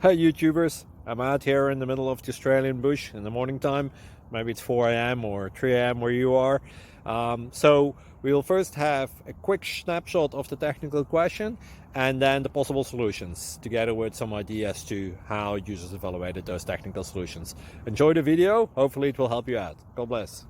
Hey YouTubers, I'm out here in the middle of the Australian bush in the morning time. Maybe it's 4 a.m. or 3 a.m. where you are. So we'll first have a quick snapshot of the technical question and then the possible solutions, together with some ideas to how users evaluated those technical solutions. Enjoy the video, hopefully it will help you out. God bless.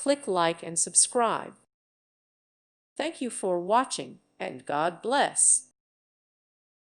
Click like and subscribe. Thank you for watching, and God bless.